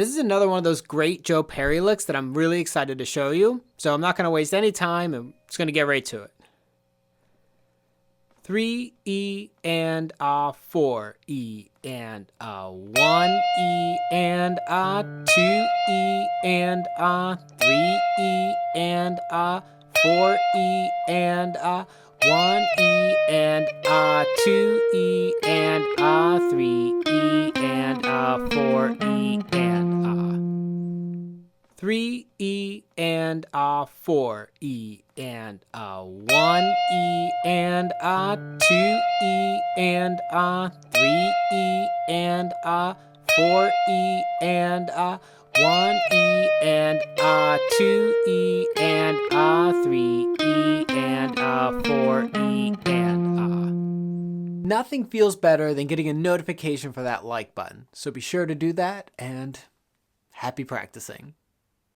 this is another one of those great Joe Perry licks that I'm really excited to show you. So I'm not going to waste any time. I'm just going to get right to it. 3 E and a 4 E and a 1 E and a 2 E and a 3 E and a 4 E and a 1 E and a 2 E and a 3 E and a 4 E and a 3 E and a 4 E and a 1 E and a 2 E and a 3 E and a 4 E and a 1 E and a 2 E and a 3 E and a 4 E and a. Nothing feels better than getting a notification for that like button. So be sure to do that, and happy practicing.